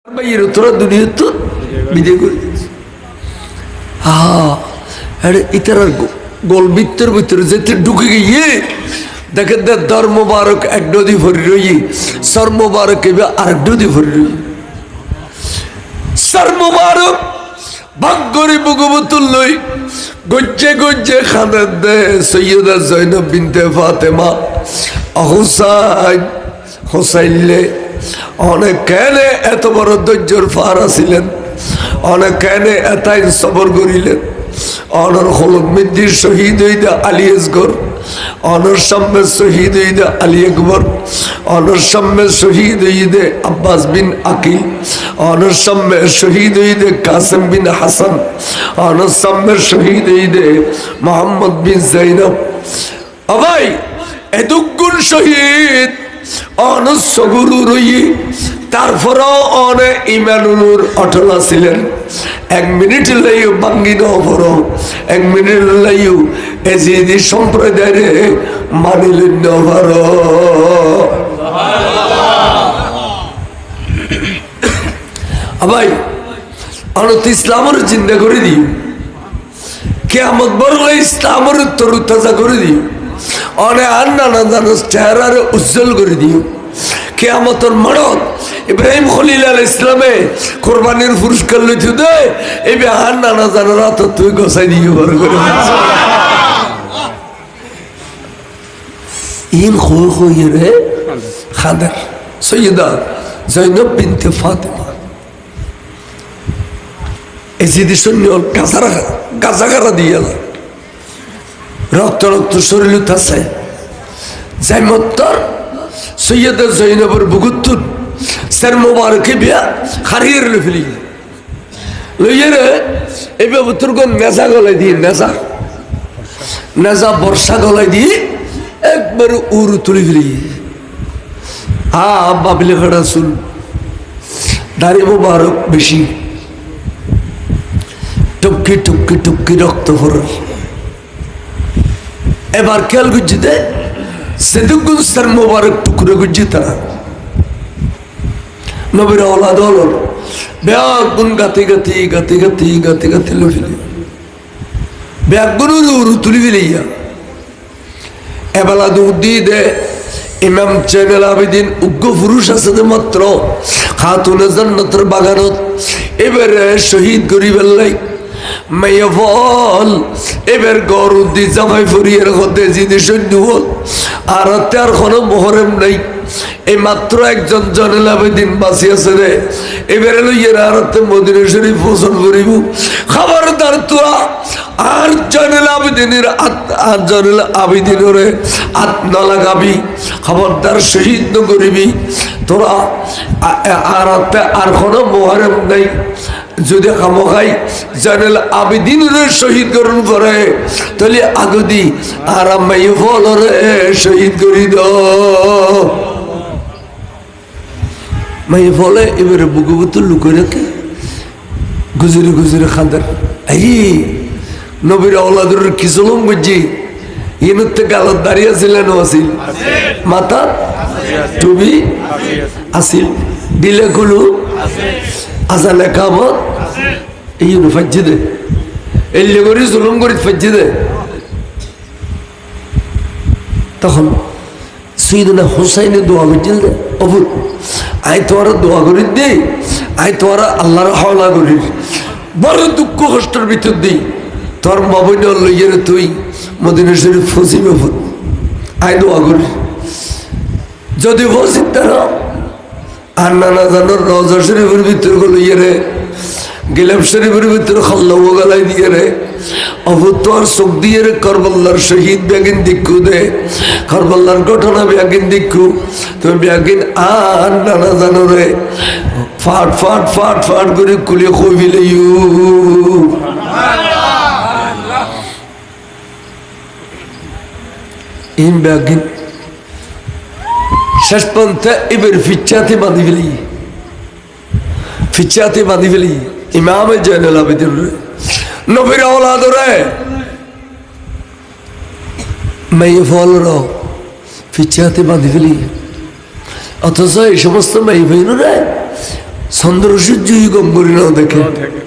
তোরা দুনিয়া তো বিদায় করে দিয়েছে। ইতার গোলবৃত্তের ভিতরে যেতে ঢুকে গিয়ে দেখেন দর মোবারক এক নদী ভরি রই, সর মোবারক এবার আরেক নদী ভরি রই। সর মোবারক ভাগ্যরে ভগবতুল লই গজ্জে গজ্জে খানের দে সৈয়দা জৈনব বিনতে ফাতেমা হুসাইন হোসাইনলে অনেক কেনে এত বড় ধৈর্যর ফারা ছিলেন, অনেক কেনে এতাই সবর করিলেন। অনর হলুদ মিদ্দির শহীদ হইদা আলী আসগর, অনর সাম্যের শহীদ হইদা আলী আকবর, অনর সাম্যের শহীদ হইদে আব্বাস বিন আকিল, অনর সাম্যের শহীদ হইদে কাসেম বিন হাসান, অনর সাম্যের শহীদ হইদে মোহাম্মদ বিন জাইনব। ভাই এদুগুণ শহীদ অনসগুরু রই, তারপরেও অনেক ইমানুর অটল ছিলেন। এক মিনিট লাইও বাঙ্গি নভর, এক মিনিট লাইও এজিদি সম্প্রদায়ের মানিলেন নভর। ভাই অনত ইসলামের চিন্তা করে দিও, কেয়ামত বরলে ইসলামের তরু তাজা করে দিও, অনেক আর নানা জানো চেহারার উজ্জ্বল করে দিও। কেয়ামতর মানত ইব্রাহিম খলিল আল ইসলামে কোরবানির পুরস্কার লইতে দে, এবার আর নানা জানো রাত তুই গোসাই দিও ঘর করে ইন খোয় খোয় রে খাদের সৈয়দা জৈনব বিনতে ফাতেমা এজিদি সৈন্য গাজাগারা দিয়ে রক্ত রক্ত শরীর আছে যাই মত্তর সৈয়দা জৈনবের বুকুত্তুর সের মোবারকে বিয়া হারিয়ে ফেলি লইয়ে রে এবার তোর নেজা গলায় দিয়ে নেজা বর্ষা গলায় দিয়ে একবার উড়ু তুলি ফেলি। বাবলি খাড়া চুল, দাড়ি মোবারক বেশি, টুকি টুকি টুকি রক্ত ভর। এবার খেয়াল করছি দে সেদুগুন সার মোবারক টুকরে গুজি তারা নবীর ওলাদ হল ব্যাগুন গাতি গাতি গাতি গাতি গাতি গাতি লইলি ব্যাগুন উড়ু তুলি ফেলিয়া এবেলা দুধ দিয়ে দে ইমাম জয়নুল আবেদিন উগ্র পুরুষ আছে মাত্র খাতুনে জান্নাতের বাগানত এবারে শহীদ গরিবের লাই মাইয়া ফল এবার গরু দি জামাই ফরিয়ার হতে জিদি সৈন্য হল আর তার কোনো মোহরম নাই। এই মাত্র একজন জয়নুল আবেদিন বাঁচি আছে রে, এবারে লইয়ের আর মদিনা শরীফ পোষণ করিব। খবরদার তোরা আর জয়নুল আবেদিনের আর জয়নুল আবেদিনের হাত না লাগাবি, খবরদার শহীদ ন করিবি তোরা। আর আর কোনো মোহরম নাই, যদি খামোখাই জয়নুল আবেদিনের শহীদ করুন পরে তাহলে আগদি আর আমি ফলরে শহীদ করি দ মাই ফলে এবারে বুকুবুত লুকিয়ে রাখে গুজরে গুজরে খাদার এই নবীর ওলাদের কি জলম বুঝছি ইনুতে গালত দাঁড়িয়ে ছিলেন আসিল, মাথা টুবি আসিল, দিলে গুলো আজালে কামত এই ফাজ্জি দে এলে করে জুলুম করে ফাজ্জি দে। তখন সৈয়দনা হুসাইনে দোয়া করছিল দে অবু আই তোরা দোয়া করি দে, আই তোরা আল্লাহর হাওলা করি, বড় দুঃখ কষ্টের ভিতর দিই তোর বাবুনে লইয়ে তুই মদিনা শরীফ ফসিবে আই দোয়া করি। যদি ফসিত তারা আর নানা জানোর রওজা শরীফের ভিতর লইয়ে রে গিলাম শরীফের ভিতরে খাল্লাও গালাই দিয়ে রে অভূত আর চোখ দিয়ে রে কারবালার শহীদ ব্যাগিন দিক্ষু দে, কারবালার ঘটনা ব্যাগিন দিক্ষু তুমি ব্যাগিন আর নানা জানো রে ফাট ফাট ফাট ফাট করে কুলে কইলে ইন ব্যাগিন শেষ পন্থা এবার ফিচাতে বাঁধি ফেলি, ফিচাতে বাঁধি ফেলি ইমামে জয়নুল আবেদিন নবীর ওলাদ রে মেয়ে ফল ফিচাতে বাঁধি ফেলি। অথচ এই সমস্ত মেয়ে ভাইন রে চন্দ্র সূর্যই গম করি না দেখে থাকে